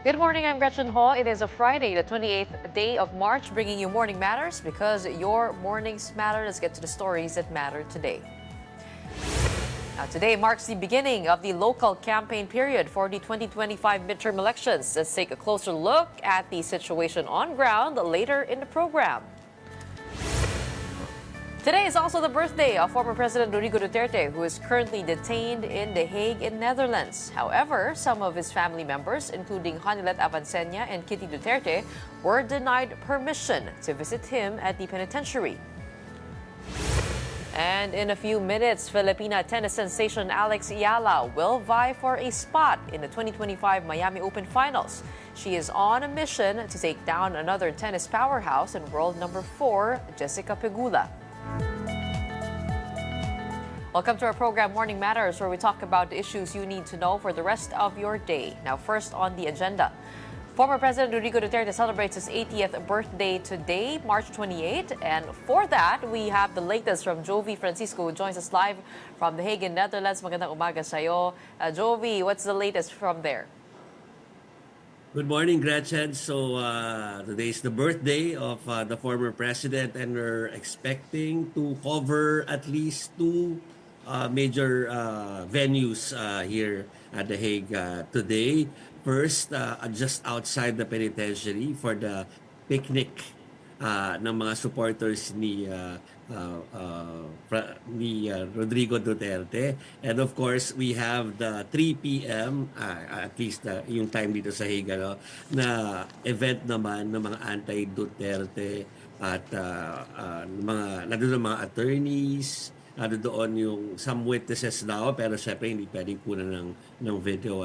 Good morning, I'm Gretchen Ho. It is a Friday, the 28th day of March, bringing you Morning Matters because your mornings matter. Let's get to the stories that matter today. Now, today marks the beginning of the local campaign period for the 2025 midterm elections. Let's take a closer look at the situation on ground later in the program. Today is also the birthday of former President Rodrigo Duterte, who is currently detained in The Hague in Netherlands. However, some of his family members, including Hanilet Avancenia and Kitty Duterte, were denied permission to visit him at the penitentiary. And in a few minutes, Filipina tennis sensation Alex Eala will vie for a spot in the 2025 Miami Open Finals. She is on a mission to take down another tennis powerhouse and world number 4, Jessica Pegula. Welcome to our program, Morning Matters, where we talk about the issues you need to know for the rest of your day. Now, first on the agenda. Former President Rodrigo Duterte celebrates his 80th birthday today, March 28. And for that, we have the latest from Jovi Francisco, who joins us live from The Hague in Netherlands. Magandang umaga sa'yo. Jovi, what's the latest from there? Good morning, Gretchen. So today is the birthday of the former president, and we're expecting to cover at least two major venues here at The Hague today. First, just outside the penitentiary for the picnic ng mga supporters ni Rodrigo Duterte. And of course, we have the 3 p.m., at least yung time dito sa Hague, na event naman ng mga anti-Duterte at nandun mga attorneys, doon yung some witnesses daw, pero syempre hindi pwedeng kunan ng video.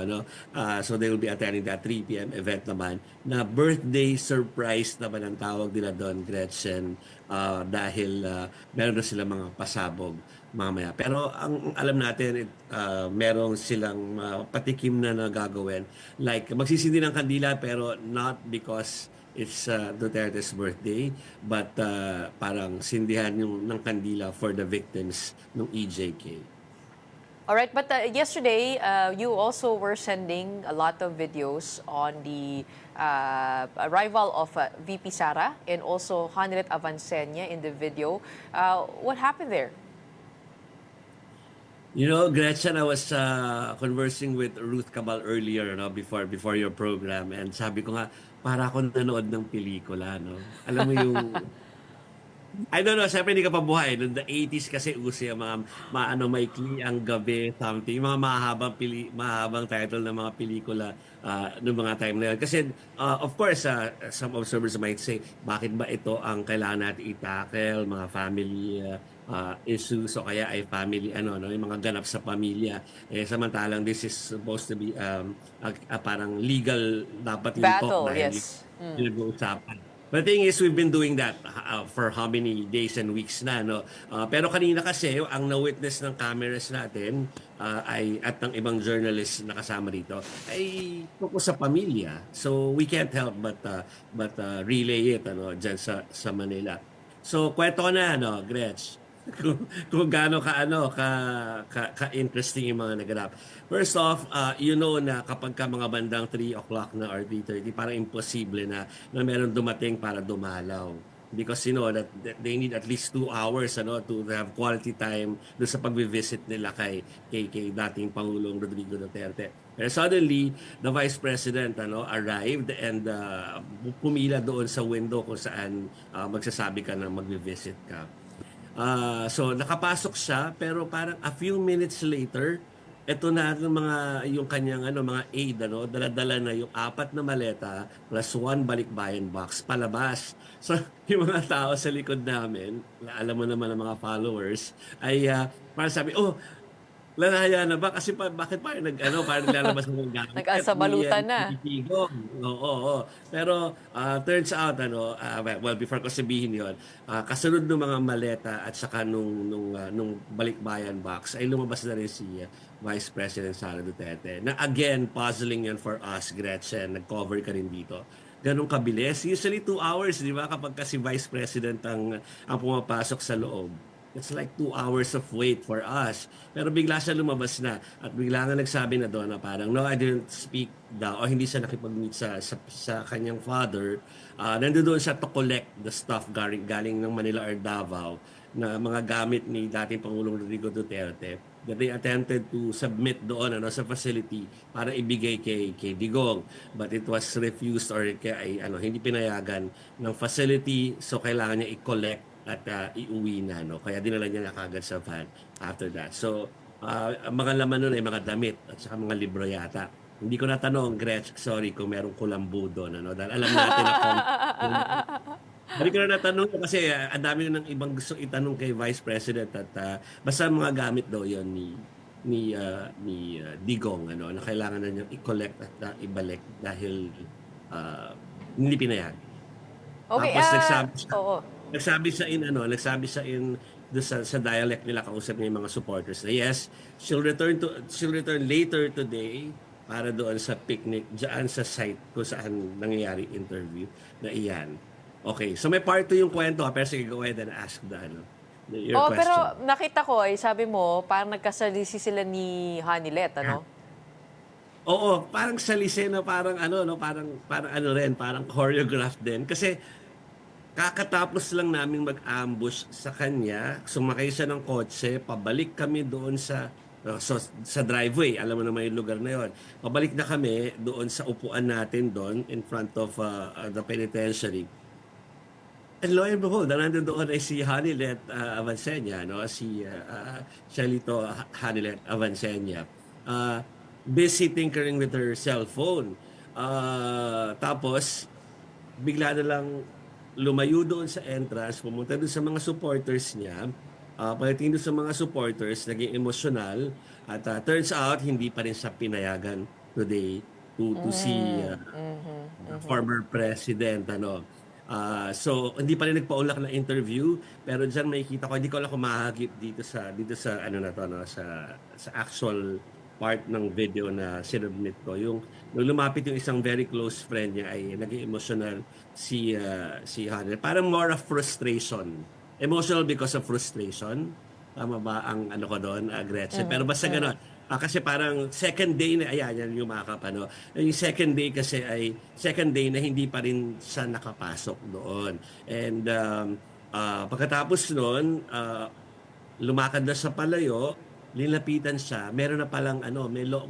So they will be attending that 3 p.m. event naman na birthday surprise naman ang tawag nila doon, Gretchen, dahil meron na sila mga pasabog mamaya. Pero ang alam natin, meron silang patikim na nagagawin. Like magsisindi ng kandila, pero not because it's Duterte's birthday, but parang sindihan ng kandila for the victims ng EJK. All right, but yesterday, you also were sending a lot of videos on the arrival of VP Sara and also Hanilet Avancenia in the video. What happened there? You know, Gretchen, I was conversing with Ruth Cabal earlier, before your program, and sabi ko nga, para ako nanood ng pelikula, no? Alam mo yung, I don't know, syempre hindi ka pa buhay. Noong the 80s kasi uso yung mga maikli ang gabi, something, mga mahabang title ng mga pelikula noong mga time na yun. Kasi, of course, some observers might say, bakit ba ito ang kailangan natin i-tackle, mga family issues, o kaya ay family, yung mga ganap sa pamilya. Samantalang this is supposed to be parang legal dapat yung Battle, talk dahil yes. usapan. But the thing is, we've been doing that for how many days and weeks na, no? Pero kanina kasi, ang na-witness ng cameras natin at ng ibang journalists na kasama dito ay tungkol sa pamilya. So we can't help but relay it dyan sa Manila. So kwento ko na, Gretch, kung gaano ka-interesting yung mga naganap. First off, na kapag ka mga bandang 3 o'clock na or 3:30, parang imposible na meron dumating para dumalaw. Because that they need at least 2 hours to have quality time doon sa pag-visit nila kay dating Pangulong Rodrigo Duterte. Pero suddenly, the Vice President arrived and pumila doon sa window kung saan magsasabi ka na mag-visit ka. So nakapasok siya, pero parang a few minutes later, eto na yung kanyang mga aid, dala-dala na yung 4 na maleta plus 1 balikbayan box palabas. So yung mga tao sa likod namin, alam mo naman ang mga followers, ay parang sabi, lanaya na ba? Kasi bakit parang parang lalabas ng gamit? Nag-asabalutan na. Oo. Pero turns out, well, before ko sabihin yun, kasunod ng mga maleta at saka nung balikbayan box, ay lumabas na rin si Vice President Sara Duterte. Na again, puzzling yan for us, Gretchen. Nag-cover ka rin dito. Ganong kabilis. Usually 2 hours, di ba? Kapag kasi Vice President ang pumapasok sa loob. It's like 2 hours of wait for us. Pero bigla siya lumabas na at bigla nga nagsabi na doon na parang, no, I didn't speak daw o hindi siya nakipag-meet sa kanyang father. Nandoon siya to collect the stuff galing ng Manila or Davao na mga gamit ni dating Pangulong Rodrigo Duterte that they attempted to submit doon sa facility para ibigay kay Digong, but it was refused or hindi pinayagan ng facility, so kailangan niya i-collect at iuwi na, no? Kaya dinala niya na kagad sa van after that. So ang mga laman nun ay mga damit at saka mga libro yata. Hindi ko natanong, Gretch, sorry kung merong kulambu doon, dahil alam natin na hindi ko na natanong kasi ang dami na ng ibang gusto itanong kay Vice President at basta mga gamit daw yon ni Digong na kailangan na niyang i-collect at ibalik dahil hindi pinayag. Okay, Tapos oo. nagsabi sa dialect nila, kausap niya yung mga supporters na yes, she'll return later today para doon sa picnic diyan sa site kung saan nangyayari interview na iyan. Okay, so may part 2 yung kwento, pero sige, go ahead and ask your question. Pero nakita ko sabi mo, parang nagkasalisi sila ni Hanilet, ano? Oo, parang salise na parang parang choreographed din. Kasi kakatapos lang namin mag-ambush sa kanya, sumakay siya ng kotse, pabalik kami doon sa driveway, alam mo naman yung lugar na yon. Pabalik na kami doon sa upuan natin doon in front of the penitentiary. And lo and behold, nandun doon ay si Hanilet Avancenia, si Shalito Hanilet Avancenia. Busy tinkering with her cellphone. Tapos, bigla na lang lumayo doon sa entrance, pumunta doon sa mga supporters niya. Pagdating doon sa mga supporters, naging emotional. At turns out, hindi pa rin siya pinayagan today to see former president. So hindi pa rin nagpaulak na interview, pero diyan makikita ko, hindi ko alam kung mahagip dito sa sa actual part ng video na sinubmit ko. Yung nung lumapit yung isang very close friend niya ay naging emotional si Hanel. Parang more of frustration. Emotional because of frustration. Tama ba ang ko doon, Gretchen? Pero basta gano'n. Kasi parang second day na, yan yung mga kapano. Yung second day kasi ay second day na hindi pa rin siya nakapasok doon. And pagkatapos noon, lumakad na sa palayo, linapitan siya. Meron na palang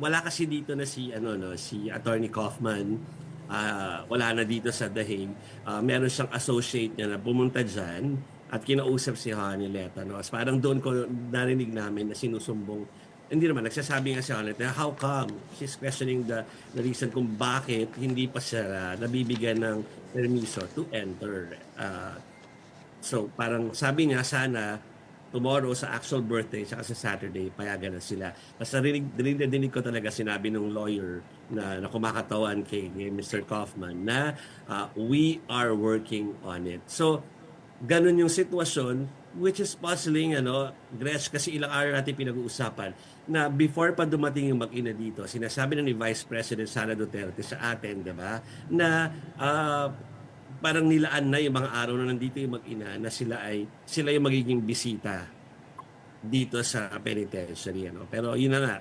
wala kasi dito na si Attorney Kaufman. Wala na dito sa The Hague. Meron siyang associate niya na pumunta diyan at kinausap si Hanilet. Parang doon ko narinig namin na sinusumbong. Hindi naman, nagsasabi nga si Hanilet na how come? She's questioning the reason kung bakit hindi pa siya nabibigyan ng permiso to enter. So parang sabi niya sana tomorrow sa actual birthday saka sa Saturday payagan na sila. Basta dinig ko talaga sinabi ng lawyer na kumakatawan kay Mr. Kaufman na we are working on it. So ganun yung sitwasyon, which is puzzling, Gretch, kasi ilang araw natin pinag-uusapan na before pa dumating yung mag-ina dito, sinasabi na ni Vice President Sara Duterte sa atin, di ba, na parang nilaan na yung mga araw na nandito yung mag-ina na sila yung magiging bisita dito sa penitentiary. Pero yun na nga,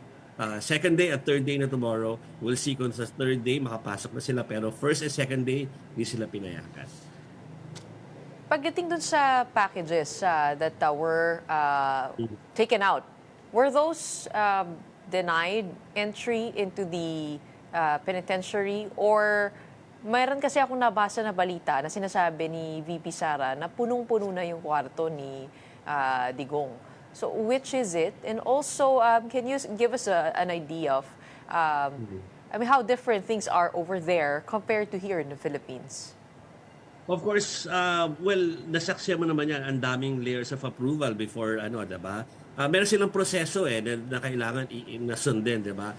second day at third day na tomorrow, we'll see kung sa third day makapasok na sila, pero first and second day, hindi sila pinayagan. Pagdating dun sa packages that were taken out, were those denied entry into the penitentiary? Or mayroon kasi akong nabasa na balita na sinasabi ni VP Sara na punong-puno na yung kwarto ni Digong. So which is it? And also, can you give us an idea of how different things are over there compared to here in the Philippines? Of course, nasaksiyan mo naman yan, ang daming layers of approval before, diba? Meron silang proseso na kailangan nasundin, diba?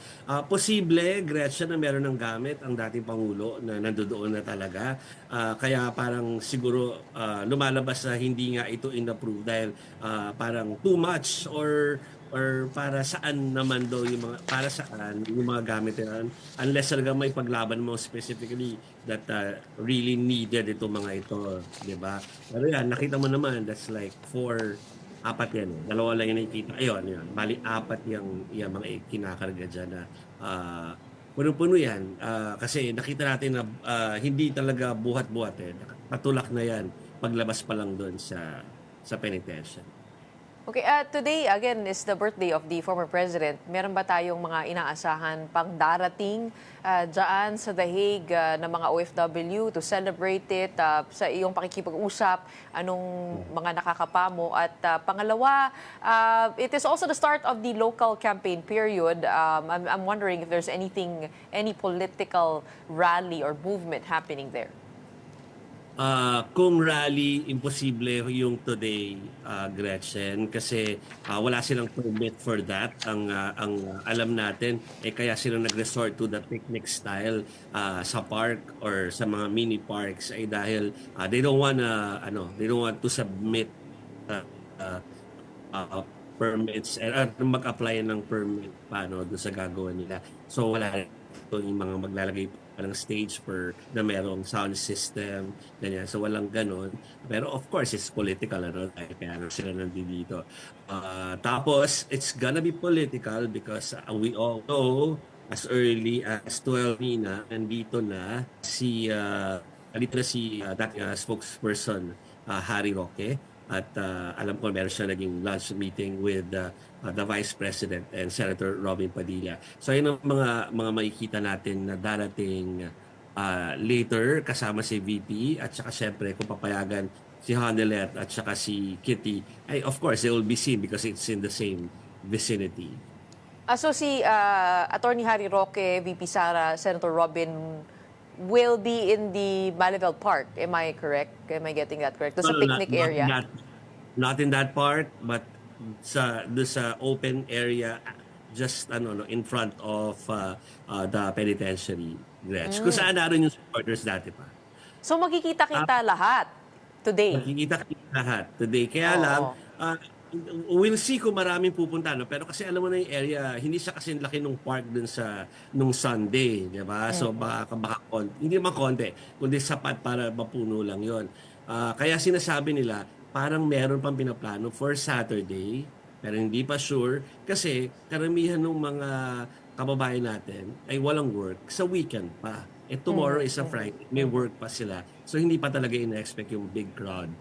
Posible, Gretchen, na meron ng gamit ang dating Pangulo na nandoon na talaga. Kaya parang siguro lumalabas na hindi nga ito in-approve dahil parang too much or para saan naman daw para saan yung mga gamit yan unless talaga may paglaban mo specifically that really needed itong mga ito, di ba? Pero yan, nakita mo naman, that's like 4 Apat yan eh. Dalawa lang yung nakikita. Ayun, yun. Bali, apat yung mga kinakarga dyan na punong-puno yan. Kasi nakita natin na hindi talaga buhat-buhat eh. Patulak na yan paglabas pa lang doon sa penitentiary. Okay, today again is the birthday of the former president. Meron ba tayong mga inaasahan pang darating dyan sa The Hague ng mga OFW to celebrate it sa iyong pakikipag-usap? Anong mga nakakapamo? At pangalawa, it is also the start of the local campaign period. I'm wondering if there's any political rally or movement happening there. Kung rally, imposible yung today, Gretchen, kasi wala silang permit for that. Ang alam natin, kaya sila nag-resort to the picnic style sa park or sa mga mini parks ay dahil they don't want to submit uh, uh, permits mag-apply ng permit paano doon sa gagawin nila. So wala yung mga maglalagay pa ng stage na merong sound system, ganyan. So walang ganon. Pero of course, it's political, kaya sila nandito. Tapos, it's gonna be political because we all know as early as 12 na, nandito na si spokesperson Harry Roque. At alam ko meron siya naging lunch meeting with the Vice President and Senator Robin Padilla. So yun ang mga makikita natin na darating later kasama si VP at saka syempre kung papayagan si Hanelet at saka si Kitty, ay of course they will be seen because it's in the same vicinity. So si Attorney Harry Roque, VP Sara, Senator Robin will be in the Malival Park. Am I correct? Am I getting that correct? Doon sa picnic area? Not in that part, but sa open area just in front of the penitentiary, Gretch. Kung saan naroon yung supporters dati pa. So magkikita-kita lahat today? Magkikita-kita lahat today. Kaya lang, we'll see kung maraming pupunta, no? Pero kasi alam mo na yung area, hindi siya kasi laki nung park dun nung Sunday, di ba? So baka hindi naman konti, kundi sapat para mapuno lang yon. Kaya sinasabi nila, parang meron pang pinaplano for Saturday, pero hindi pa sure kasi karamihan ng mga kababayan natin ay walang work sa weekend pa. Tomorrow is a Friday, may work pa sila. So hindi pa talaga ina-expect yung big crowd.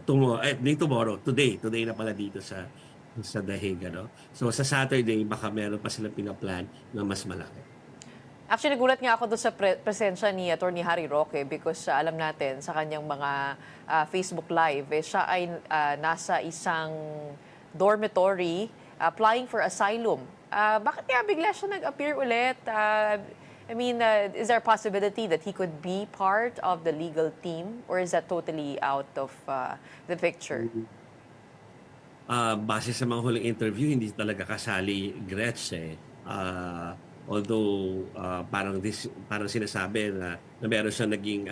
Tomorrow, today na pala dito sa The Hague, no? So sa Saturday, baka meron pa silang pinaplan na mas malaki. Actually, nagulat nga ako doon sa presensya ni Attorney Harry Roque because alam natin sa kanyang mga Facebook Live, siya ay nasa isang dormitory applying for asylum. Bakit kaya bigla siya nag-appear ulit? I mean, is there a possibility that he could be part of the legal team or is that totally out of the picture? Base sa mga huling interview, hindi talaga kasali Gretch although parang sinasabi na meron siya naging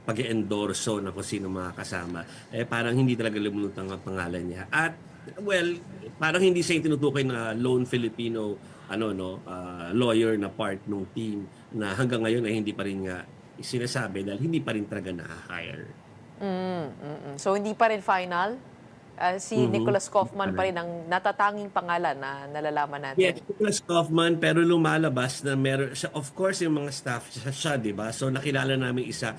pag-endorso na kung sino mga kasama. Parang hindi talaga lumulutang ang pangalan niya. At well, parang hindi siya tinutukoy na lone Filipino lawyer na part ng team na hanggang ngayon ay hindi pa rin nga sinasabi dahil hindi pa rin talaga na-hire. So hindi pa rin final? Si Nicholas Kaufman pa rin ang natatanging pangalan na nalalaman natin. Yes, Nicholas Kaufman, pero lumalabas na meron siya, of course, yung mga staff siya, di ba? So nakilala namin isa,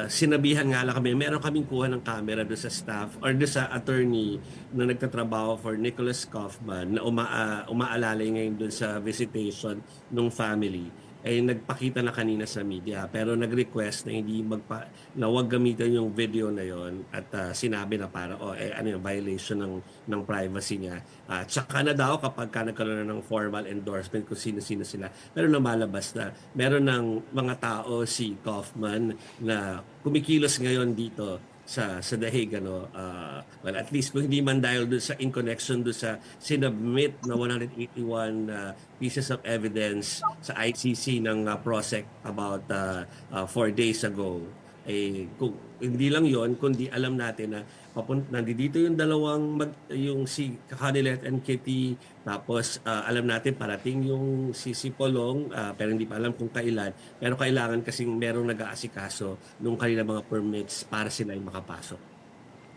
sinabihan nga lang kami, meron kaming kuha ng camera doon sa staff or doon sa attorney na nagtatrabaho for Nicholas Kaufman na umaalalay ngayon doon sa visitation ng family. Ay nagpakita na kanina sa media pero nag-request na wag gamitin yung video na yon at sinabi na para yung violation ng privacy niya. Tsaka na daw kapag nagkaroon ng formal endorsement kung sino-sino sila. Pero lumalabas na meron ng mga tao si Kaufman na kumikilos ngayon dito sa The Hague, well, at least kung hindi man dahil doon in connection doon sa sinubmit na 181 pieces of evidence sa ICC ng PROSEC about 4 days ago. Kung hindi lang yon kundi alam natin na nandito yung yung si Hanelet and Kitty, tapos alam natin parating yung si Polong, pero hindi pa alam kung kailan, pero kailangan kasing merong nag-aasikaso nung kanila mga permits para sila ay makapasok.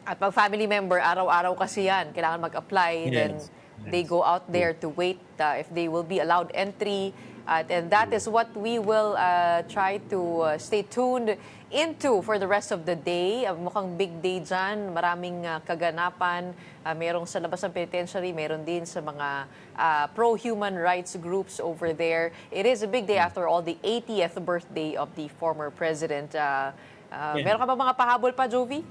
At pag family member, araw-araw kasi yan, kailangan mag-apply, then Yes. they go out there to wait if they will be allowed entry. And that is what we will try to stay tuned into for the rest of the day. Mukhang big day dyan, maraming kaganapan. Merong sa labas ng penitentiary, meron din sa mga pro-human rights groups over there. It is a big day after all, the 80th birthday of the former president. Meron ka ba mga pahabol pa, Jovi?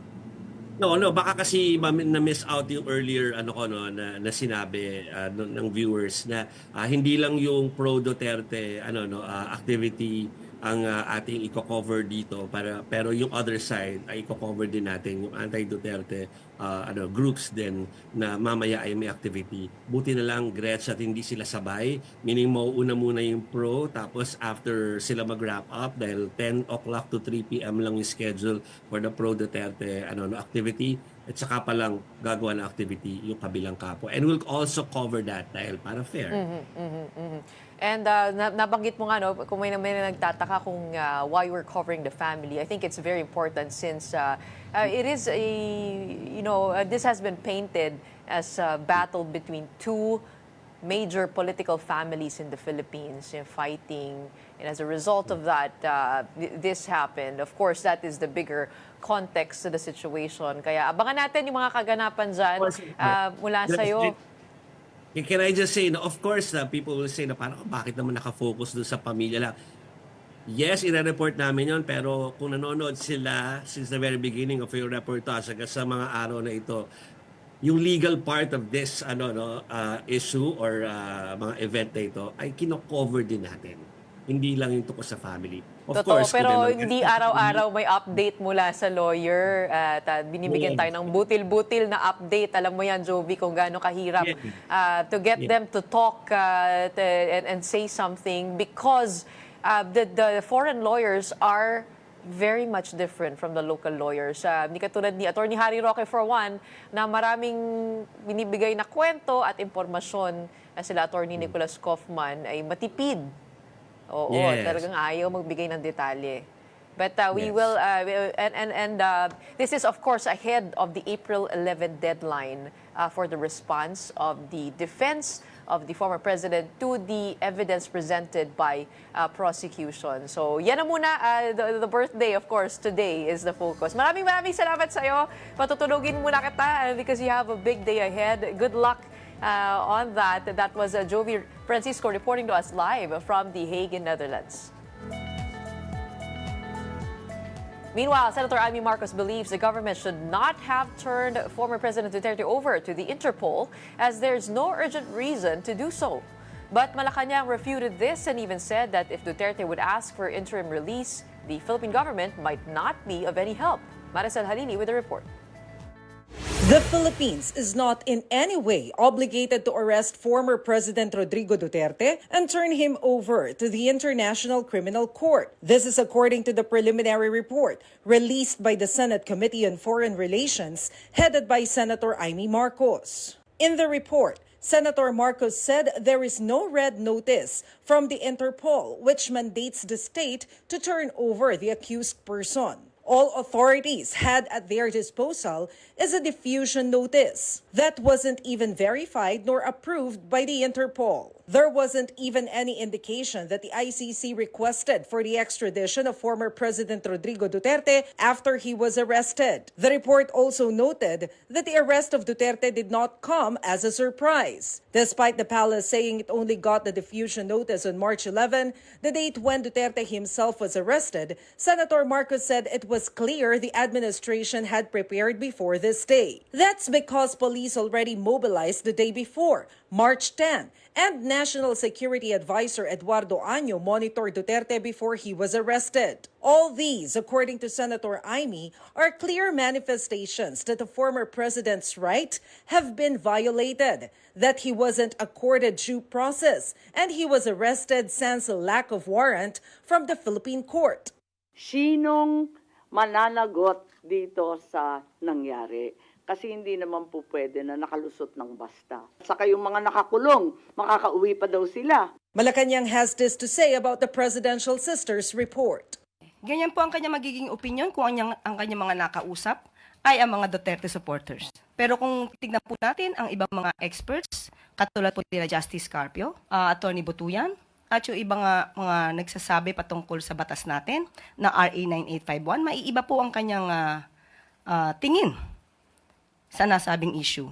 No, baka kasi na-miss out yung earlier na sinabi ng viewers na hindi lang yung pro Duterte activity ang ating i-cover dito pero yung other side ay i-cover din natin yung anti-Duterte groups din na mamaya ay may activity. Buti na lang Gretchen at hindi sila sabay, meaning mauuna muna yung pro tapos after sila mag-wrap up dahil 10 o'clock to 3 p.m. lang yung schedule for the pro Duterte activity at saka pa lang gagawa ng activity yung kabilang kapo. And we'll also cover that dahil para fair. And nabanggit mo nga, no, kung may nagtataka kung why we're covering the family, I think it's very important since it is this has been painted as a battle between two major political families in the Philippines fighting. And as a result of that, this happened. Of course, that is the bigger context to the situation. Kaya abangan natin yung mga kaganapan dyan mula sa'yo. Can I just say, of course, people will say na parang bakit naman nakafocus doon sa pamilya lang. Yes, ina-report namin yon pero kung nanonood sila since the very beginning of your reportage hanggang sa mga araw na ito, yung legal part of this issue or mga event na ito ay kino-cover din natin. Hindi lang yung tungkol sa family. Of Totoo, course, pero hindi araw-araw may update mula sa lawyer at binibigyan tayo ng butil-butil na update. Alam mo yan, Jovi, kung gaano kahirap to get them to talk and say something because the foreign lawyers are very much different from the local lawyers. Hindi katulad ni Attorney Harry Roque for one, na maraming binibigay na kwento at impormasyon na sila Attorney Nicholas Kaufman ay matipid. Oo, talagang ayaw magbigay ng detalye. But we will, this is of course ahead of the April 11 deadline for the response of the defense of the former president to the evidence presented by prosecution. So yan na muna, the birthday of course today is the focus. Maraming salamat sa iyo. Patutulogin muna kita because you have a big day ahead. Good luck on that. That was Jovi Francisco reporting to us live from The Hague in Netherlands. Meanwhile, Senator Imee Marcos believes the government should not have turned former President Duterte over to the Interpol as there's no urgent reason to do so. But Malacanang refuted this and even said that if Duterte would ask for interim release, the Philippine government might not be of any help. Maricel Halili with the report. The Philippines is not in any way obligated to arrest former President Rodrigo Duterte and turn him over to the International Criminal Court. This is according to the preliminary report released by the Senate Committee on Foreign Relations, headed by Senator Imee Marcos. In the report, Senator Marcos said there is no red notice from the Interpol which mandates the state to turn over the accused person. All authorities had at their disposal is a diffusion notice that wasn't even verified nor approved by the Interpol. There wasn't even any indication that the ICC requested for the extradition of former President Rodrigo Duterte after he was arrested. The report also noted that the arrest of Duterte did not come as a surprise. Despite the palace saying it only got the diffusion notice on March 11, the date when Duterte himself was arrested, Senator Marcos said it was clear the administration had prepared before this day. That's because police already mobilized the day before, March 10, and National Security Advisor Eduardo Año monitored Duterte before he was arrested. All these, according to Senator Imee, are clear manifestations that the former president's rights have been violated, that he wasn't accorded due process, and he was arrested sans a lack of warrant from the Philippine court. Sinong mananagot dito sa nangyari? Kasi hindi naman po pwede na nakalusot ng basta. Saka yung mga nakakulong, makakauwi pa daw sila. Malacanang has this to say about the presidential sister's report. Ganyan po ang kanya magiging opinion kung ang kanyang mga nakausap ay ang mga Duterte supporters. Pero kung tignan po natin ang ibang mga experts, katulad po nila Justice Carpio, Attorney Butuyan, at yung ibang mga nagsasabi patungkol sa batas natin na RA 9851, maiiba po ang kanyang tingin sa nasabing issue.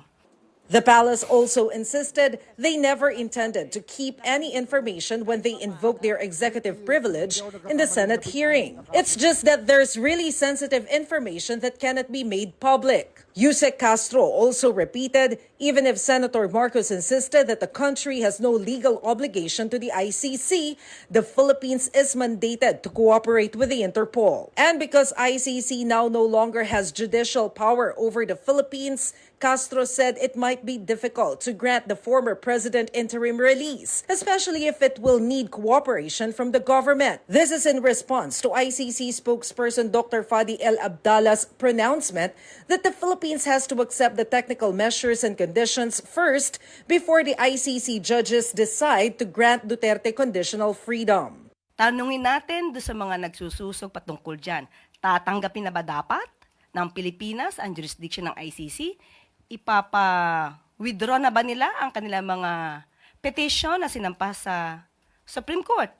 The palace also insisted they never intended to keep any information when they invoked their executive privilege in the Senate hearing. It's just that there's really sensitive information that cannot be made public. Yusek Castro also repeated, even if Senator Marcos insisted that the country has no legal obligation to the ICC, the Philippines is mandated to cooperate with the Interpol. And because ICC now no longer has judicial power over the Philippines, Castro said it might be difficult to grant the former president interim release, especially if it will need cooperation from the government. This is in response to ICC spokesperson Dr. Fadi El Abdallah's pronouncement that the Philippines has to accept the technical measures and conditions first before the ICC judges decide to grant Duterte conditional freedom. Tanungin natin do sa mga nagsususog patungkol dyan, tatanggapin na ba dapat ng Pilipinas ang jurisdiction ng ICC? Ipapa-withdraw na ba nila ang kanilang mga petition na sinampas sa Supreme Court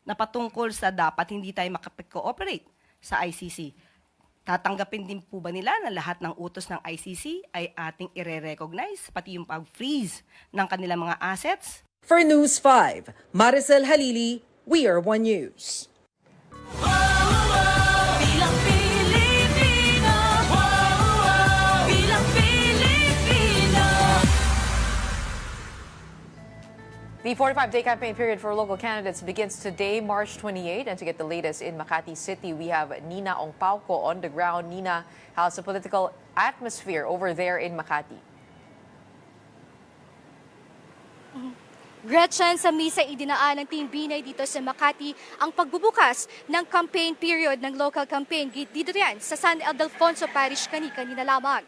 na patungkol sa dapat hindi tayo makapag-cooperate sa ICC? Tatanggapin din po ba nila na lahat ng utos ng ICC ay ating ire-recognize, pati yung pag-freeze ng kanilang mga assets? For News 5, Maricel Halili, We Are One News. The 45-day campaign period for local candidates begins today, March 28. And to get the latest in Makati City, we have Nina Ongpauco on the ground. Nina, how's the political atmosphere over there in Makati? Gretchen, sa misa idinaan ng Team Binay dito sa Makati ang pagbubukas ng campaign period ng local campaign dito yan sa San Ildefonso Parish kanina lamang.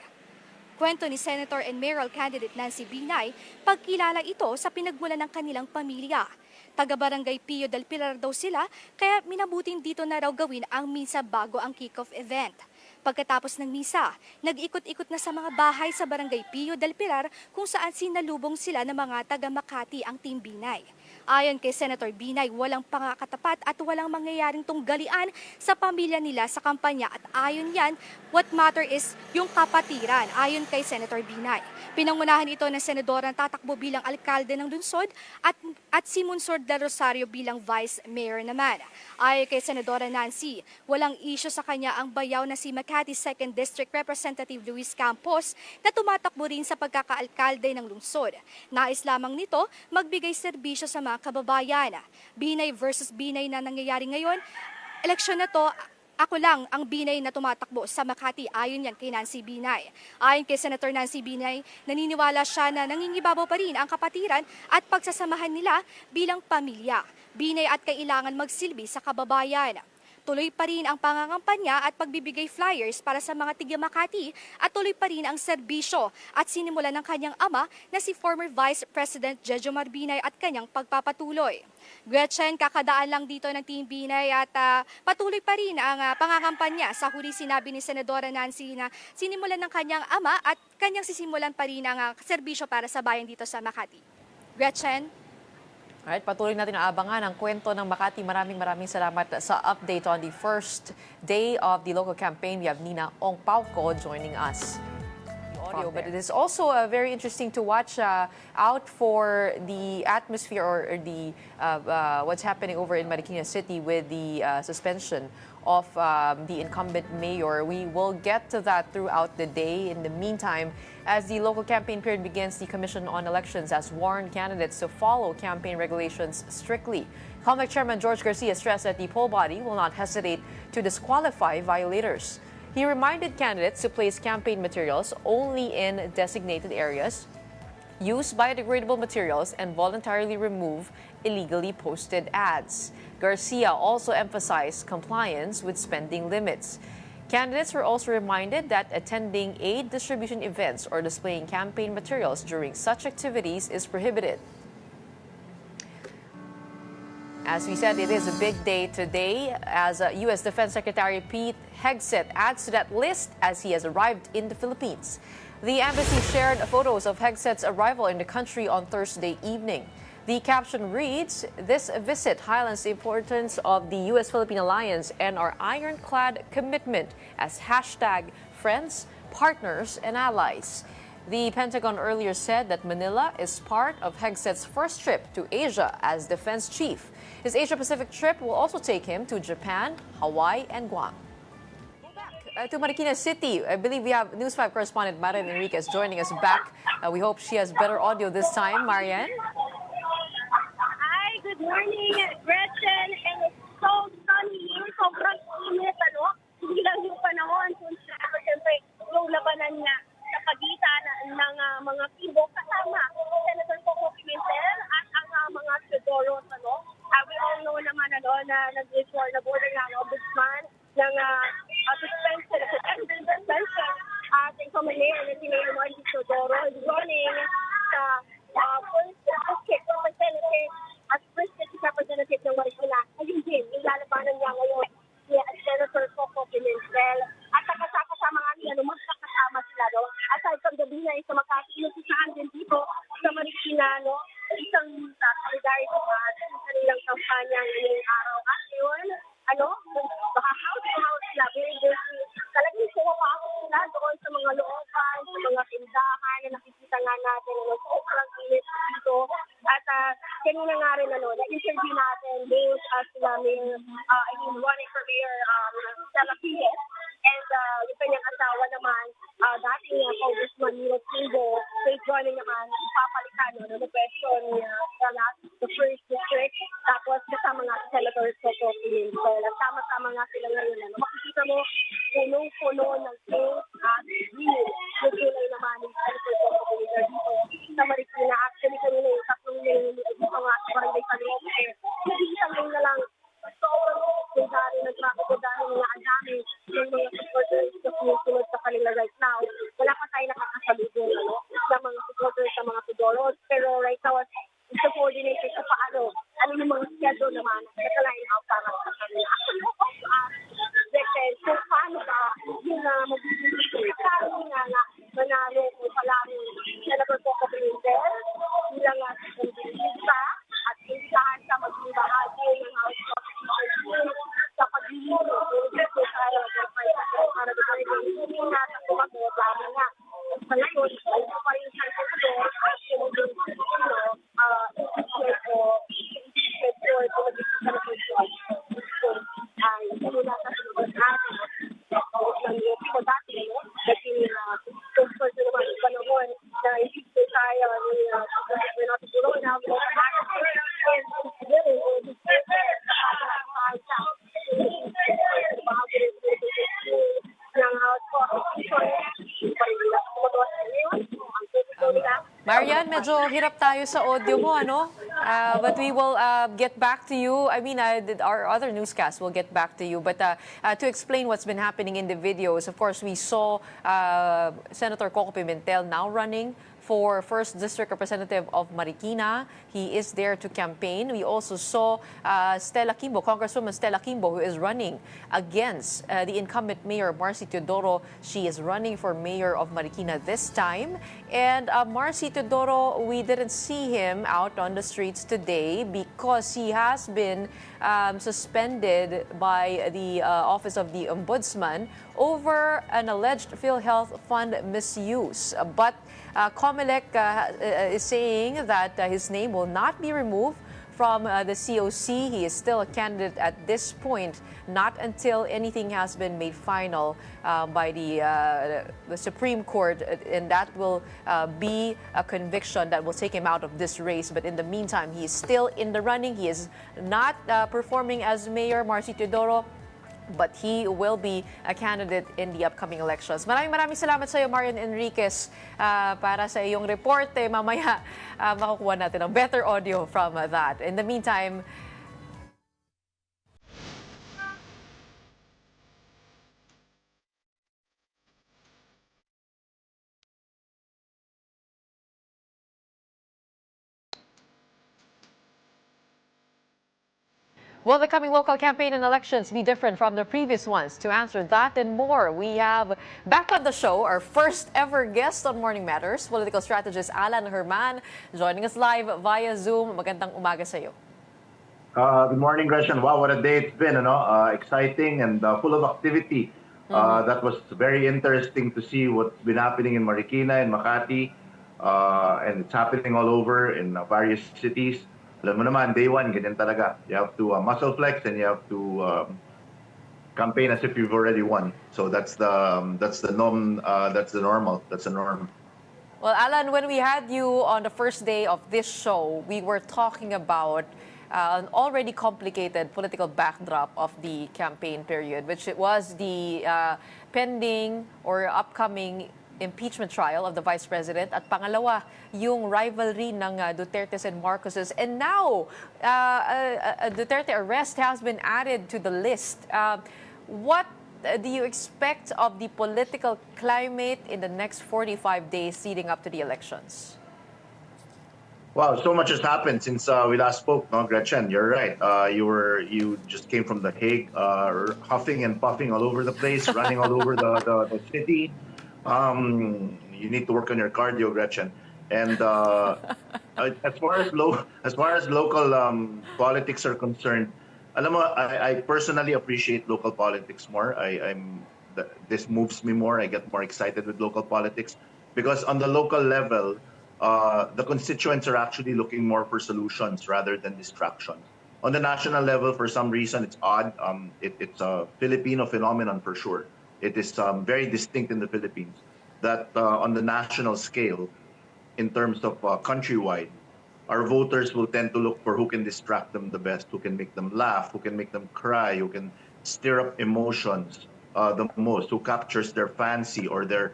Kwento ni Senator and Mayoral candidate Nancy Binay, pagkilala ito sa pinagmulan ng kanilang pamilya. Taga-barangay Pio del Pilar daw sila, kaya minabuting dito na raw gawin ang misa bago ang kick-off event. Pagkatapos ng misa, nag-ikot-ikot na sa mga bahay sa barangay Pio del Pilar kung saan sinalubong sila ng mga taga-Makati ang Team Binay. Ayon kay Senator Binay, walang pangakatapat at walang mangyayaring tunggalian sa pamilya nila sa kampanya at ayon yan, what matter is yung kapatiran, ayon kay Senator Binay. Pinangunahan ito ng senadora na tatakbo bilang alkalde ng lungsod at si Monsor del Rosario bilang vice mayor naman. Ayon kay Senadora Nancy, walang isyu sa kanya ang bayaw na si Makati 2nd District Representative Luis Campos na tumatakbo rin sa pagkakaalkalde ng lungsod. Nais lamang nito magbigay serbisyo sa mga kababayan. Binay versus Binay na nangyayari ngayon, eleksyon na to, ako lang ang Binay na tumatakbo sa Makati, ayon yan kay Nancy Binay. Ayon kay Senator Nancy Binay, naniniwala siya na nangingibabaw pa rin ang kapatiran at pagsasamahan nila bilang pamilya. Binay at kailangan magsilbi sa kababayan. Tuloy pa rin ang pangangampanya at pagbibigay flyers para sa mga tiga Makati at tuloy pa rin ang serbisyo at sinimulan ng kanyang ama na si former Vice President Jejo Marbinay at kanyang pagpapatuloy. Gretchen, kakadaan lang dito ng Team Binay at patuloy pa rin ang pangangampanya. Sa huli sinabi ni Senadora Nancy na sinimulan ng kanyang ama at kanyang sisimulan pa rin ang serbisyo para sa bayan dito sa Makati. Gretchen? Alright, patuloy natin ang abangan ang kwento ng Makati. Maraming salamat sa update on the first day of the local campaign. We have Nina Ongpauco joining us. Audio, but it is also very interesting to watch out for the atmosphere or the what's happening over in Marikina City with the suspension of the incumbent mayor. We will get to that throughout the day. In the meantime, as the local campaign period begins, the Commission on Elections has warned candidates to follow campaign regulations strictly. COMELEC Chairman George Garcia stressed that the poll body will not hesitate to disqualify violators. He reminded candidates to place campaign materials only in designated areas, use biodegradable materials, and voluntarily remove illegally posted ads. Garcia also emphasized compliance with spending limits. Candidates were also reminded that attending aid distribution events or displaying campaign materials during such activities is prohibited. As we said, it is a big day today as U.S. Defense Secretary Pete Hegseth adds to that list as he has arrived in the Philippines. The embassy shared photos of Hegseth's arrival in the country on Thursday evening. The caption reads, "This visit highlights the importance of the U.S.-Philippine alliance and our ironclad commitment as #friends, partners, and allies." The Pentagon earlier said that Manila is part of Hegseth's first trip to Asia as defense chief. His Asia-Pacific trip will also take him to Japan, Hawaii, and Guam. To Marikina City, I believe we have News 5 correspondent Marian Enriquez joining us back. We hope she has better audio this time. Marian? Hi, good morning, Gretchen. And it's so sunny. Sobrang init, Hindi lang yung panahon. Siyempre, yung labanan nga sa pagitan ng mga Kibo kasama Senator Coco Pimentel at ang mga Teodoro. We all know naman na nag-issue na border ng ombudsman ng suspension, suspension at ikaw mayor na si Mayor Martin Teodoro is running sa first district representative as first district representative ng Marikina. Ayun din, yung lalabanan niya ngayon si Senator Coco Pimentel. At kasama nga niya, magkakasama sila. Aside from gabi na sa magkakasinususahan din dito sa Marikina, isang solidarity match sa kanilang kampanya ngayong araw. At yun, baka house-to-house sila, very busy. Talagang sumapakot sila doon sa mga looban, sa mga tindahan na nakikita nga natin, sobrang init dito. At kanina nga rin, na-interview natin both sila running for Mayor Stella Pires and yung kanyang asawa naman, dating Congressman Miro Kingo, running naman, papalitan na pwesto niya the first district. Tapos kasama nga si Senator Coco Pimentel. At sama-sama nga sila ngayon. Makikita mo, punong-puno ng cake at green. Yung kulay naman ni Senator Coco Pimentel dito sa Marikina. Actually, kanina yung 3 million dito nga sa Barangay Panelo. Hindi isang na lang. Sobrang yung dahil nagtrapiko dahil nga ang dami yung mga supporters na sumusunod sa kanila right now. Wala pa tayo nakakasalubong sa mga supporters sa mga Teodoros. Pero right now, sa coordinator sa paano yung mga schedule naman sa line out para sa kanila. Actually, ako kung paano ba yung mag-ibig klaro nga manalo o palaro Senator Coco Pimentel bilang sa at insahan sa maging bahagi ng House of Representatives sa paglilino para hindi natin kumagawa nga. Sa ngayon, ay pa rin sa senador at yung Marian, medyo hirap tayo sa audio mo, but we will get back to you. I mean, our other newscast will get back to you. But to explain what's been happening in the videos, of course, we saw Senator Coco Pimentel now running for 1st District Representative of Marikina. He is there to campaign. We also saw Stella Kimbo, Congresswoman Stella Kimbo, who is running against the incumbent Mayor Marcy Teodoro. She is running for Mayor of Marikina this time. And Marcy Teodoro, we didn't see him out on the streets today because he has been suspended by the Office of the Ombudsman over an alleged PhilHealth fund misuse. But Comelec is saying that his name will not be removed from the COC. He is still a candidate at this point, not until anything has been made final by the Supreme Court, and that will be a conviction that will take him out of this race. But in the meantime, he is still in the running. He is not performing as Mayor Marcy Teodoro, but he will be a candidate in the upcoming elections. Maraming salamat sa iyo, Marian Enriquez, para sa iyong report. Mamaya makukuha natin ang better audio from that. In the meantime, Will the coming local campaign and elections be different from the previous ones? To answer that and more, we have back on the show our first ever guest on Morning Matters, political strategist Alan Herman, joining us live via Zoom. Magandang umaga sa iyo. Good morning, Gretchen. Wow, what a day it's been, exciting and full of activity. That was very interesting to see what's been happening in Marikina and Makati, and it's happening all over in various cities. Alam mo naman, day one, ganyan talaga. You have to muscle flex and you have to campaign as if you've already won. So that's the norm. That's the normal. That's the norm. Well, Alan, when we had you on the first day of this show, we were talking about an already complicated political backdrop of the campaign period, which it was the pending or upcoming impeachment trial of the Vice President at pangalawa, yung rivalry ng Dutertes and Marcoses. And now, a Duterte arrest has been added to the list. What do you expect of the political climate in the next 45 days leading up to the elections? Wow, so much has happened since we last spoke, no, Gretchen? You're right. You just came from the Hague, huffing and puffing all over the place, running all over the city. You need to work on your cardio, Gretchen. And as far as local politics are concerned, alam mo, I personally appreciate local politics more. This moves me more. I get more excited with local politics because on the local level, the constituents are actually looking more for solutions rather than distractions. On the national level, for some reason, it's odd. It's a Filipino phenomenon for sure. It is very distinct in the Philippines that on the national scale, in terms of countrywide, our voters will tend to look for who can distract them the best, who can make them laugh, who can make them cry, who can stir up emotions the most, who captures their fancy or their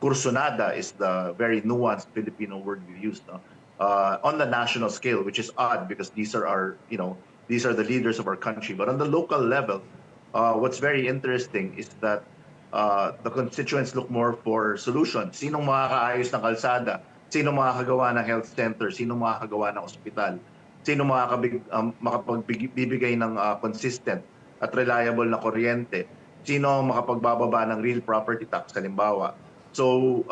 kursunada is the very nuanced Filipino word we use on the national scale, which is odd because these are the leaders of our country. But on the local level, what's very interesting is that the constituents look more for solutions. Sinong makakaayos ng kalsada? Sinong makakagawa ng health center? Sinong makakagawa ng ospital? Sinong makapagbibigay ng consistent at reliable na kuryente? Sino makapagbababa ng real property tax, halimbawa? So,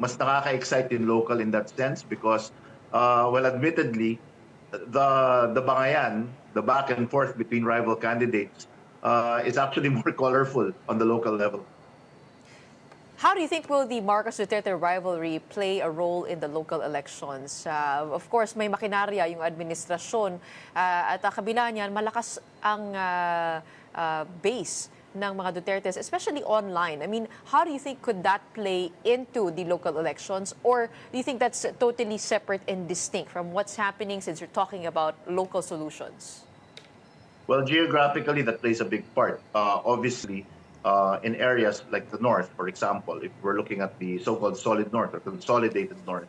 mas nakaka-excite in local in that sense because, well, admittedly, the bangayan, the back and forth between rival candidates, is actually more colorful on the local level. How do you think will the Marcos-Duterte rivalry play a role in the local elections? Of course, may makinarya yung administrasyon at kabila niyan, malakas ang base ng mga Dutertes, especially online. I mean, how do you think could that play into the local elections? Or do you think that's totally separate and distinct from what's happening since you're talking about local solutions? Well, geographically, that plays a big part. Obviously, in areas like the North, for example, if we're looking at the so-called solid North or consolidated North,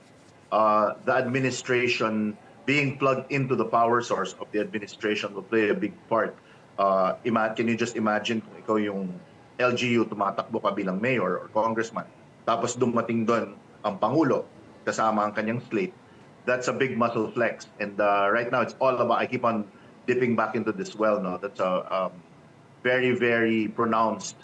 the administration being plugged into the power source of the administration will play a big part. Can you just imagine kung ikaw yung LGU tumatakbo ka bilang mayor or congressman, tapos dumating doon ang Pangulo kasama ang kanyang slate, that's a big muscle flex. And right now, it's all about, I keep on dipping back into this well, no? That's a very, very pronounced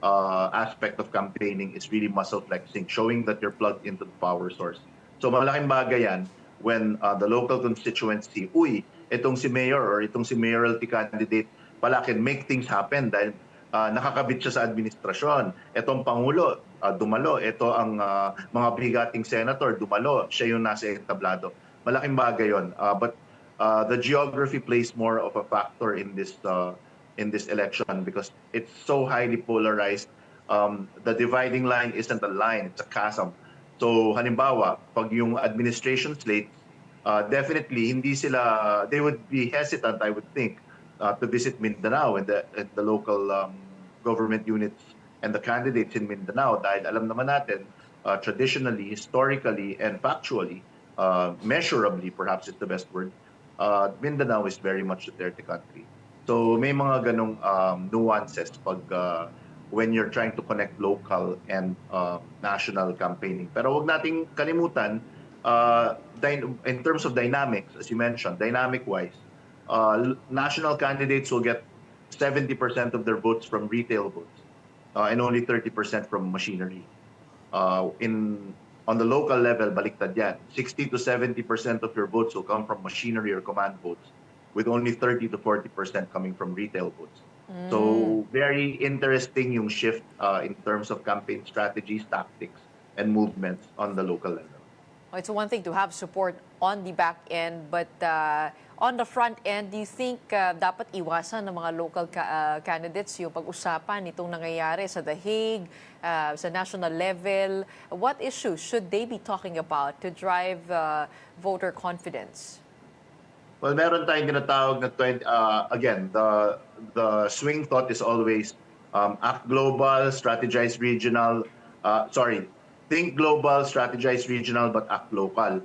aspect of campaigning is really muscle flexing, showing that you're plugged into the power source. So malaking bagay yan when the local constituency, itong si mayor or itong si mayoralty candidate pala can make things happen dahil nakakabit siya sa administrasyon. Itong Pangulo, dumalo. Ito ang mga bigating senator, dumalo. Siya yung nasa entablado. Malaking bagay yun. But the geography plays more of a factor in this election because it's so highly polarized. The dividing line isn't a line, it's a chasm. So halimbawa, pag yung administration slate, definitely they would be hesitant, I would think, to visit Mindanao and the local government units and the candidates in Mindanao dahil alam naman natin, traditionally, historically, and factually, measurably, perhaps is the best word, Mindanao is very much a Duterte country. So may mga ganong nuances pag when you're trying to connect local and national campaigning. Pero wag nating kalimutan, in terms of dynamics, as you mentioned, dynamic-wise, national candidates will get 70% of their votes from retail votes and only 30% from machinery. On the local level, baliktad yan. 60 to 70% of your votes will come from machinery or command votes, with only 30 to 40% coming from retail votes. So very interesting yung shift in terms of campaign strategies, tactics, and movements on the local level. Well, it's one thing to have support on the back end, but on the front end, do you think dapat iwasan ng mga local candidates yung pag-usapan itong nangyayari sa The Hague, sa national level? What issues should they be talking about to drive voter confidence? Well, meron tayong tinatawag na again, the swing thought is always act global, strategize regional, think global, strategize regional, but act local.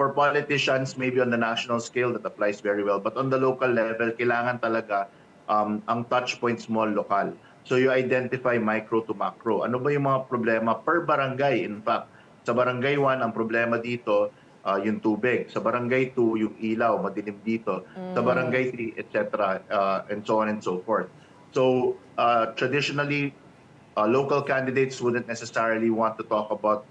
For politicians, maybe on the national scale, that applies very well. But on the local level, kailangan talaga ang touch points mo lokal. So you identify micro to macro. Ano ba yung mga problema per barangay? In fact, sa barangay 1, ang problema dito, yung tubig. Sa barangay 2, yung ilaw, madilim dito. Sa barangay 3, etc. And so on and so forth. So traditionally, local candidates wouldn't necessarily want to talk about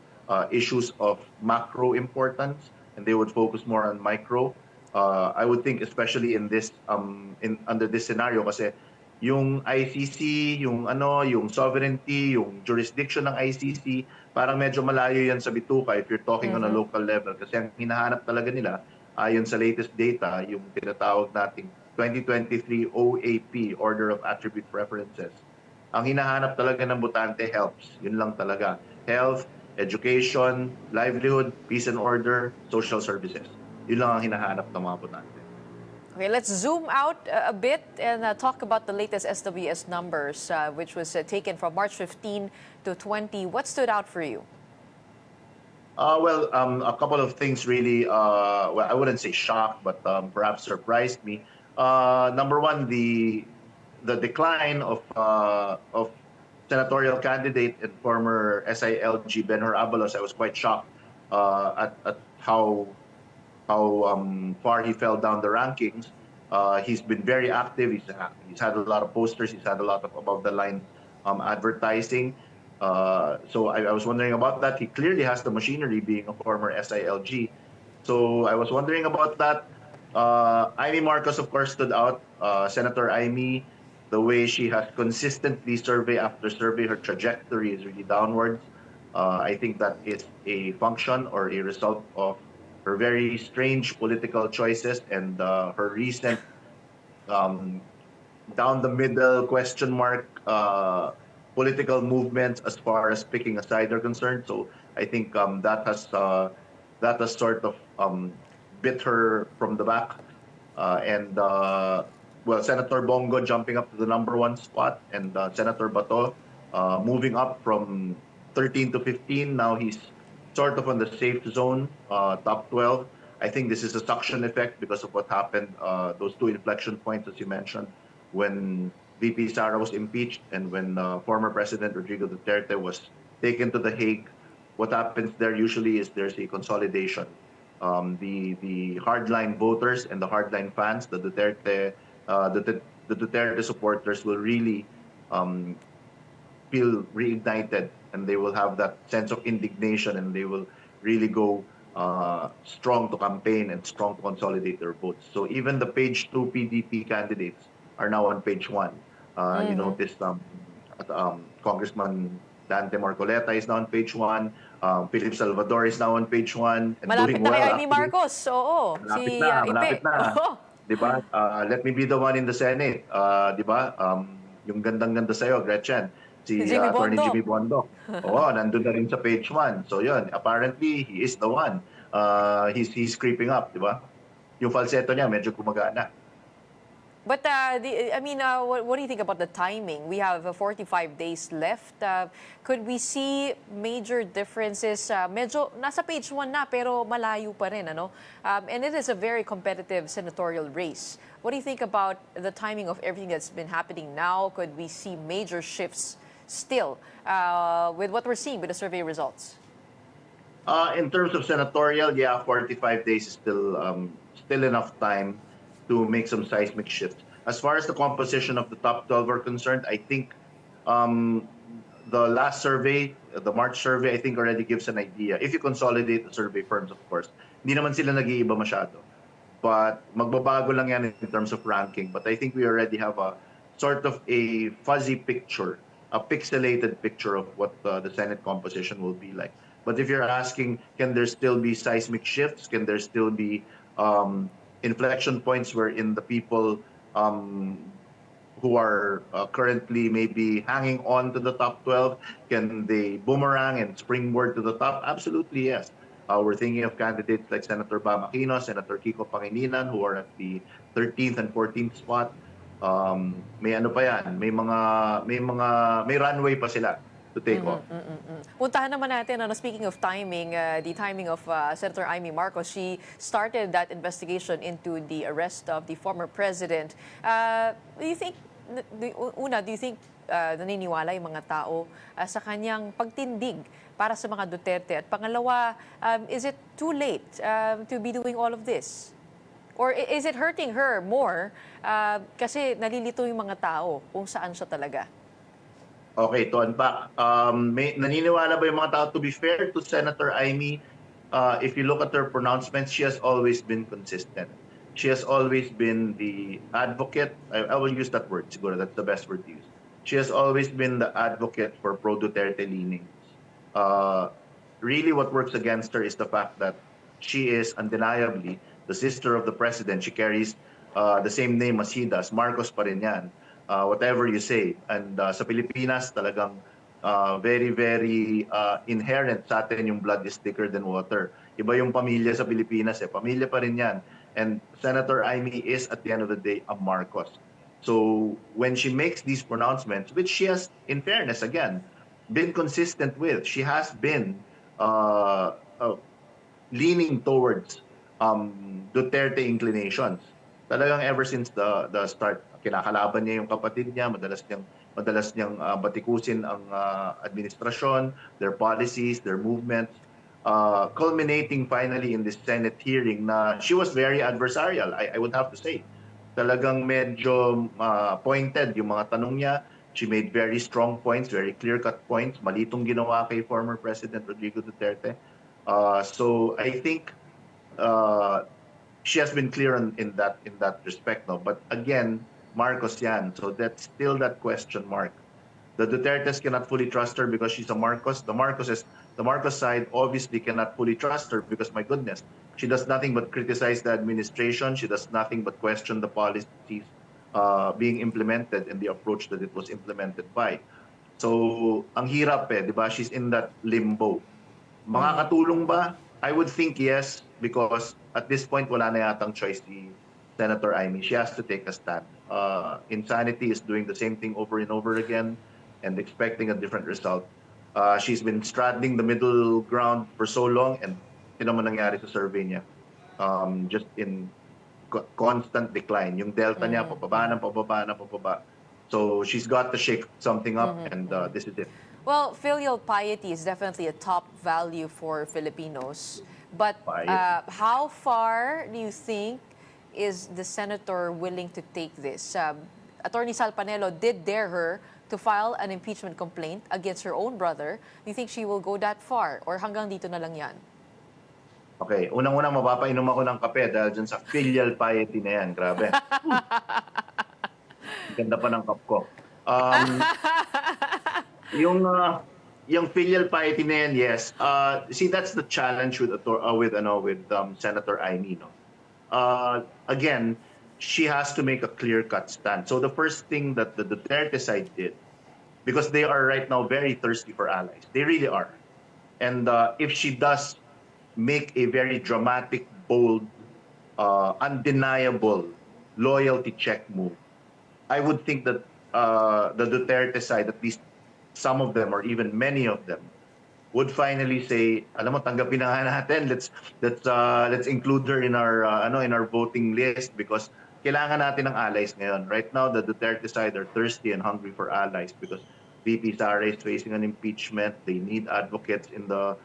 issues of macro importance, and they would focus more on micro. I would think, especially in this under this scenario, kasi yung ICC, yung sovereignty, yung jurisdiction ng ICC, parang medyo malayo yan sa bituka if you're talking on a local level. Kasi ang hinahanap talaga nila, ayon sa latest data, yung tinatawag nating 2023 OAP, Order of Attribute Preferences. Ang hinahanap talaga ng botante, helps. Yun lang talaga. Health, education, livelihood, peace and order, social services. Yun lang ang hinahanap ng mga botante. Okay, let's zoom out a bit and talk about the latest SWS numbers, which was taken from March 15 to 20. What stood out for you? A couple of things really, I wouldn't say shocked, but perhaps surprised me. Number one, the decline of senatorial candidate and former SILG Benhur Abalos. I was quite shocked at how far he fell down the rankings. He's been very active. He's had a lot of posters. He's had a lot of above the line advertising. So I was wondering about that. He clearly has the machinery, being a former SILG. So I was wondering about that. Imee Marcos, of course, stood out. Senator Imee, the way she has consistently, survey after survey, her trajectory is really downwards. I think that is a function or a result of her very strange political choices and her recent down the middle question mark political movements as far as picking a side are concerned. So I think that has sort of bit her from the back. Senator Bongo jumping up to the number 1 spot, and Senator Bato moving up from 13 to 15. Now he's sort of on the safe zone, top 12. I think this is a suction effect because of what happened, those 2 inflection points, as you mentioned, when VP Sara was impeached and when former President Rodrigo Duterte was taken to The Hague. What happens there usually is there's a consolidation. The hardline voters and the hardline fans, the Duterte supporters will really feel reignited, and they will have that sense of indignation, and they will really go strong to campaign and strong to consolidate their votes. So even the page 2 PDP candidates are now on page 1. You notice Congressman Dante Marcoleta is now on page 1. Philip Salvador is now on page 1. And Malapit doing na well, kay Imee Marcos. Oo. Malapit na. Diba? Let me be the one in the Senate. Diba? Yung gandang-ganda sa'yo, Gretchen. Si Attorney Jimmy Bondoc. Oo, nandun na rin sa page 1. So yun, apparently, he is the one. He's creeping up, diba? Yung falsetto niya, medyo gumagana. But what do you think about the timing? We have 45 days left. Could we see major differences? Medyo nasa page 1 na pero malayo pa rin, ano? And it is a very competitive senatorial race. What do you think about the timing of everything that's been happening now? Could we see major shifts still with what we're seeing with the survey results? In terms of senatorial, yeah, 45 days is still enough time to make some seismic shifts. As far as the composition of the top 12 are concerned, I think the last survey, the March survey, I think already gives an idea. If you consolidate the survey firms, of course, hindi naman sila nag-iiba masyado. But magbabago lang yan in terms of ranking. But I think we already have a sort of a fuzzy picture, a pixelated picture of what the Senate composition will be like. But if you're asking, can there still be seismic shifts? Can there still be inflection points wherein the people who are currently maybe hanging on to the top 12, can they boomerang and springboard to the top? Absolutely, yes. We're thinking of candidates like Senator Marikina, Senator Kiko Pangilinan, who are at the 13th and 14th spot. May ano pa yan, may runway pa sila to take off. Puntahan naman natin, speaking of timing, the timing of Senator Imee Marcos, she started that investigation into the arrest of the former president. Do you think naniniwala yung mga tao sa kanyang pagtindig para sa mga Duterte? At pangalawa, is it too late to be doing all of this? Or is it hurting her more kasi nalilito yung mga tao kung saan siya talaga? Okay, to unpack. Naniniwala ba yung mga tao? To be fair to Senator Imee, if you look at her pronouncements, she has always been consistent. She has always been the advocate. I will use that word, siguro that's the best word to use. She has always been the advocate for pro-Duterte leanings. Really what works against her is the fact that she is undeniably the sister of the president. She carries the same name as he does. Marcos pa rin yan. Whatever you say. And sa Pilipinas, talagang very, very inherent sa atin yung blood is thicker than water. Iba yung pamilya sa Pilipinas. Pamilya pa rin yan. And Senator Imee is, at the end of the day, a Marcos. So when she makes these pronouncements, which she has, in fairness, again, been consistent with, she has been leaning towards Duterte inclinations. Talagang ever since the start, kinakalaban niya yung kapatid niya, madalas niyang batikusin ang administrasyon, their policies, their movements, culminating finally in this Senate hearing na she was very adversarial, I would have to say. Talagang medyo pointed yung mga tanong niya. She made very strong points, very clear-cut points. Malitong ginawa kay former President Rodrigo Duterte. So I think she has been clear in that respect. No? But again, Marcos yan. So that's still that question mark. The Dutertes cannot fully trust her because she's a Marcos. The Marcos side obviously cannot fully trust her because, my goodness, she does nothing but criticize the administration. She does nothing but question the policies being implemented and the approach that it was implemented by. So, ang hirap di ba? She's in that limbo. Makakatulong ba? I would think yes, because at this point, wala na yatang choice si Senator Imee. She has to take a stand. Insanity is doing the same thing over and over again and expecting a different result. She's been straddling the middle ground for so long, and yun naman nangyari sa survey niya. Just in constant decline. Yung delta niya, pababa. So she's got to shake something up, and this is it. Well, filial piety is definitely a top value for Filipinos. But how far do you think is the senator willing to take this? Attorney Sal Panelo did dare her to file an impeachment complaint against her own brother. Do you think she will go that far? Or hanggang dito na lang yan? Okay, unang-una mapapainom ako ng kape dahil dyan sa filial piety na yan. Grabe. Ganda pa ng cup ko. Yung filial piety na yan, yes. See, that's the challenge with Senator Imee. No? Again, she has to make a clear-cut stand. So the first thing that the Duterte side did, because they are right now very thirsty for allies. They really are. And if she does make a very dramatic, bold, undeniable loyalty check move, I would think that the Duterte side, at least some of them or even many of them, would finally say, alam mo, tanggapin na nga natin. Let's include her in our voting list because kailangan natin ng allies ngayon. Right now, the Duterte side are thirsty and hungry for allies because VP Sara is facing an impeachment. They need advocates in the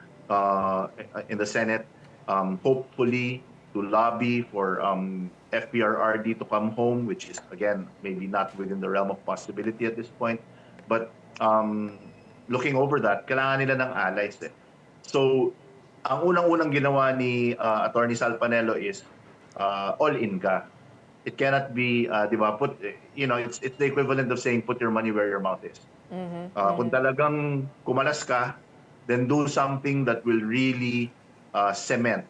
Senate, hopefully to lobby for FPRRD to come home, which is, again, maybe not within the realm of possibility at this point. But looking over that, kailangan nila ng allies eh. So, ang unang-unang ginawa ni Attorney Sal Panelo is all-in ka. It cannot be, di ba, it's the equivalent of saying put your money where your mouth is. Kung talagang kumalas ka, then do something that will really cement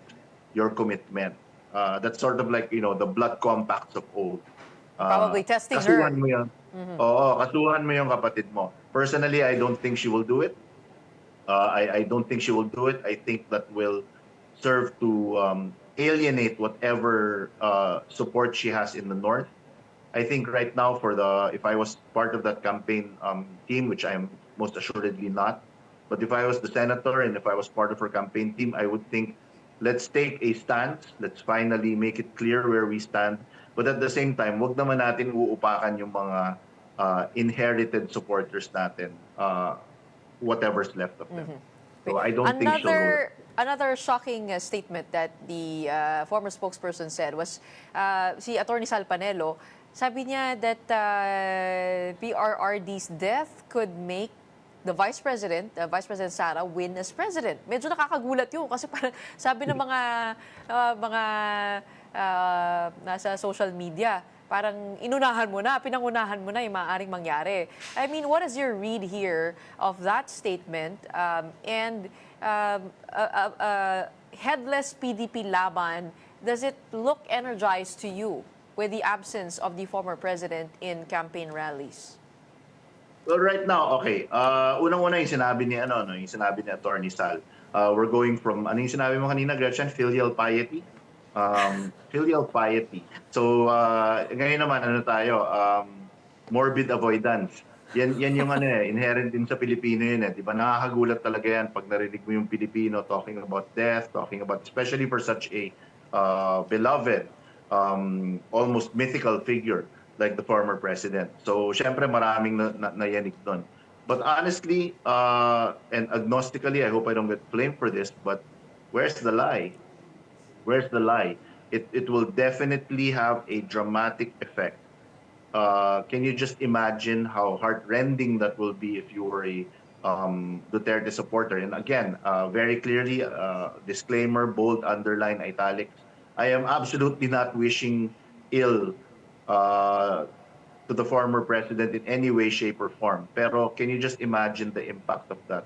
your commitment. That's sort of like, the blood compacts of oath. Probably testing her. Kasuhan mo yun. Oo, kasuhan mo yung kapatid mo. Personally, I don't think she will do it. I don't think she will do it. I think that will serve to alienate whatever support she has in the North. I think right now, if I was part of that campaign team, which I am most assuredly not, but if I was the senator and if I was part of her campaign team, I would think, let's take a stance. Let's finally make it clear where we stand. But at the same time, wag naman natin uupakan yung mga inherited supporters natin, whatever's left of them. So I don't think she'll do it. Another shocking statement that the former spokesperson said was si Attorney Sal Panelo, sabi niya that PRRD's death could make the Vice President Sara, win as President. Medyo nakakagulat yun kasi parang sabi ng mga nasa social media, parang pinangunahan mo na yung maaaring mangyari. I mean, what is your read here of that statement and headless PDP laban? Does it look energized to you with the absence of the former president in campaign rallies? Well, right now, okay. Unang-una yung sinabi ni Attorney Sal. We're going from, ano yung sinabi mo kanina, Gretchen? Filial piety? Filial piety. So, ngayon naman, morbid avoidance. Yan yung inherent din sa Pilipino yun eh. Diba? Nakakagulat talaga yan pag narinig mo yung Pilipino talking about death, talking about, especially for such a beloved, almost mythical figure like the former president. So, syempre maraming nayanig doon. But honestly, and agnostically, I hope I don't get blamed for this, but where's the lie? Where's the lie? It will definitely have a dramatic effect. Can you just imagine how heartrending that will be if you were a Duterte supporter? And again, very clearly, disclaimer, bold, underline, italics. I am absolutely not wishing ill to the former president in any way, shape, or form. Pero can you just imagine the impact of that?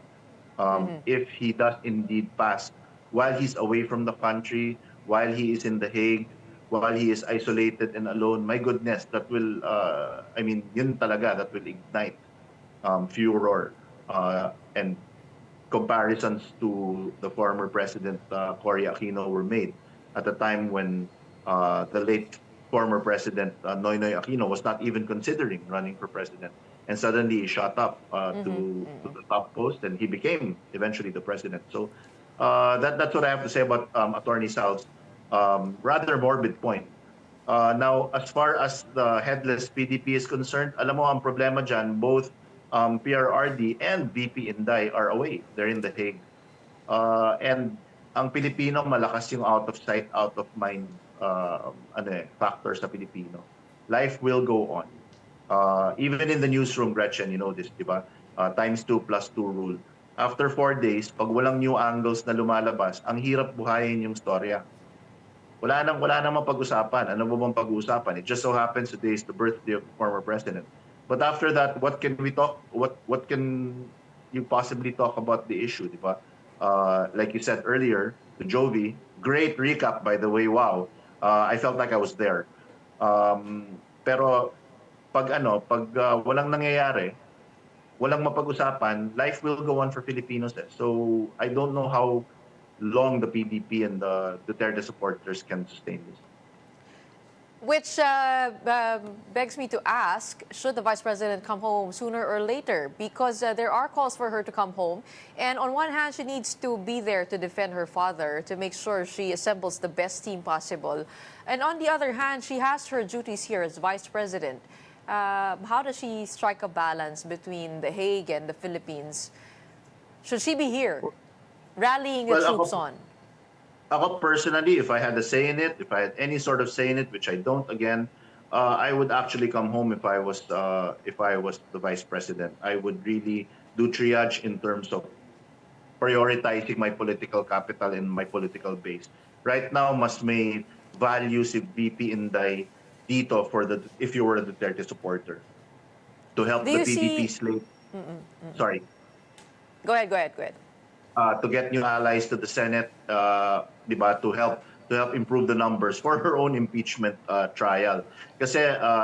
If he does indeed pass while he's away from the country, while he is in The Hague, while he is isolated and alone, my goodness, that will, yun talaga, that will ignite furor and comparisons to the former president, Cory Aquino, were made at a time when the late former president, Noynoy Aquino, was not even considering running for president. And suddenly he shot up to the top post and he became eventually the president. So that's what I have to say about Attorney Sal's rather morbid point. Now, as far as the headless PDP is concerned, alam mo, ang problema dyan, both PRRD and VP Inday are away. They're in The Hague. And ang Pilipino, malakas yung out of sight, out of mind factor sa Pilipino. Life will go on. Even in the newsroom, Gretchen, you know this, di ba? ×2 + 2 rule. After 4 days, pag walang new angles na lumalabas, ang hirap buhayin yung storya. Wala nang mapag-usapan. Ano mo bang pag-uusapan? It just so happens today is the birthday of the former president. But after that, what can we talk? What can you possibly talk about the issue, di ba? Like you said earlier, the Jovi, great recap, by the way. Wow. I felt like I was there. Pero pag walang nangyayari, walang mapag-usapan, life will go on for Filipinos. So I don't know how long the PDP and the Duterte supporters can sustain this. Which begs me to ask, should the Vice President come home sooner or later? Because there are calls for her to come home. And on one hand, she needs to be there to defend her father, to make sure she assembles the best team possible. And on the other hand, she has her duties here as Vice President. How does she strike a balance between The Hague and the Philippines? Should she be here, rallying the troops on? ako personally, if I had a say in it, if I had any sort of say in it, which I don't, again, I would actually come home if I was the vice president. I would really do triage in terms of prioritizing my political capital and my political base. Right now, mas may value si VP Inday dito if you were a Duterte supporter to help Do the you PDP see- slate. Sorry. Go ahead. To get new allies to the Senate, di ba, to help improve the numbers for her own impeachment trial. Kasi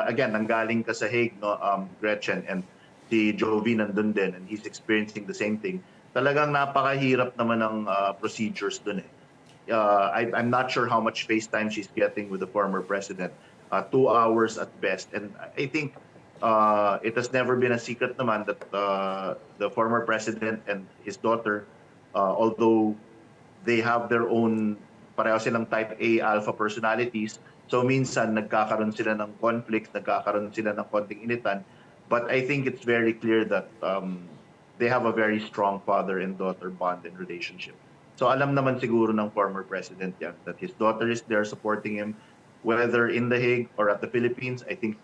again, nanggaling ka sa Hague, no, Gretchen, and si Jovi nandun din, and he's experiencing the same thing. Talagang napakahirap naman ng procedures dun eh. I'm not sure how much face time she's getting with the former president. 2 hours at best, and I think it has never been a secret naman that the former president and his daughter, although they have their own, pareho silang type A alpha personalities, so minsan nagkakaroon sila ng conflicts, nagkakaroon sila ng konting initan, but I think it's very clear that they have a very strong father and daughter bond and relationship. So alam naman siguro ng former president yan, that his daughter is there supporting him, whether in The Hague or at the Philippines. I think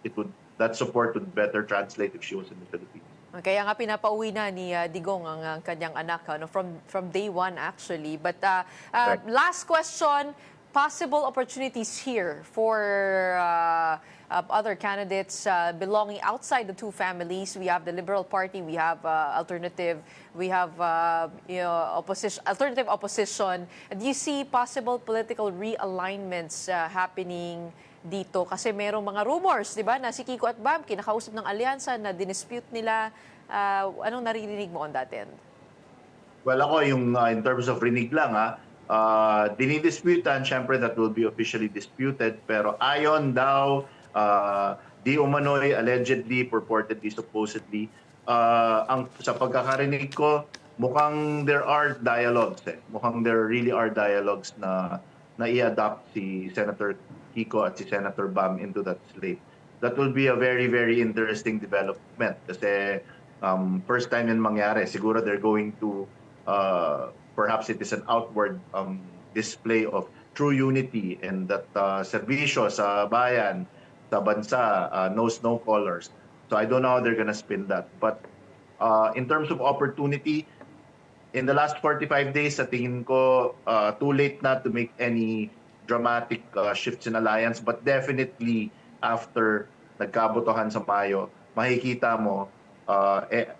that support would better translate if she was in the Philippines. Kaya nga pinapauwi na ni Digong ang kanyang anak from day one actually. But Right. last question, possible opportunities here for other candidates belonging outside the two families. We have the Liberal Party, we have Alternative, we have alternative opposition. Do you see possible political realignments happening dito? Kasi merong mga rumors, di ba, na si Kiko at Bam kinakausap ng alyansa na dinispute nila. Anong naririnig mo on that end? Well, ako yung in terms of rinig lang, dinidisputan, syempre that will be officially disputed, pero ayon daw, di umano'y, allegedly, purportedly, supposedly, sa pagkakarinig ko, mukhang there are dialogues Mukhang there really are dialogues na i-adopt si Senator Kiko at si Senator Bam into that slate. That will be a very, very interesting development kasi first time yun mangyari. Siguro they're going to, perhaps it is an outward display of true unity and that serbisyo sa bayan, sa bansa, knows no colors. So I don't know how they're gonna spin that. But in terms of opportunity, in the last 45 days, sa tingin ko, too late na to make any dramatic shifts in alliance. But definitely, after nagkabotohan sa Mayo, makikita mo,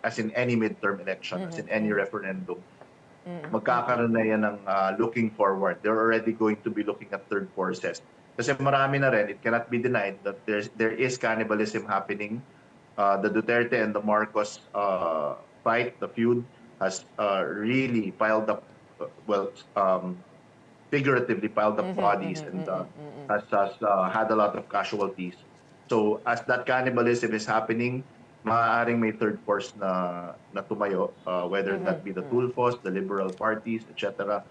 as in any midterm election, as in any referendum, magkakaroon na yan ng looking forward. They're already going to be looking at third forces. Kasi marami na rin, it cannot be denied that there is cannibalism happening. The Duterte and the Marcos fight, the feud, has really piled up, figuratively piled up bodies and has had a lot of casualties. So as that cannibalism is happening, maaaring may third force na tumayo, whether that be the Tulfos, the liberal parties, etc.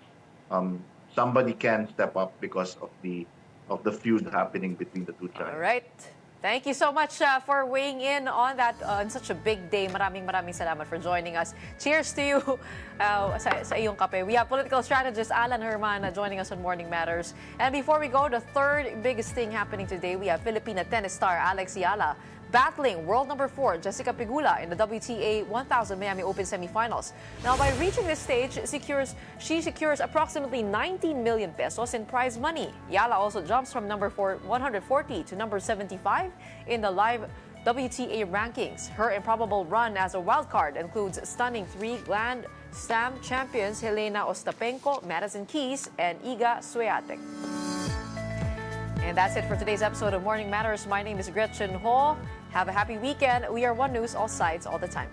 Somebody can step up because of the feud happening between the two giants. All right. Thank you so much for weighing in on that on such a big day. Maraming salamat for joining us. Cheers to you sa iyong kape. We have political strategist Alan Herman joining us on Morning Matters. And before we go, the third biggest thing happening today, we have Filipina tennis star Alex Eala battling world number 4 Jessica Pegula in the WTA 1000 Miami Open semifinals. Now, by reaching this stage, she secures approximately 19 million pesos in prize money. Eala also jumps from number 140 to number 75 in the live WTA rankings. Her improbable run as a wild card includes stunning 3 Grand Slam champions Helena Ostapenko, Madison Keys, and Iga Swiatek. And that's it for today's episode of Morning Matters. My name is Gretchen Ho. Have a happy weekend. We are One News, all sides, all the time.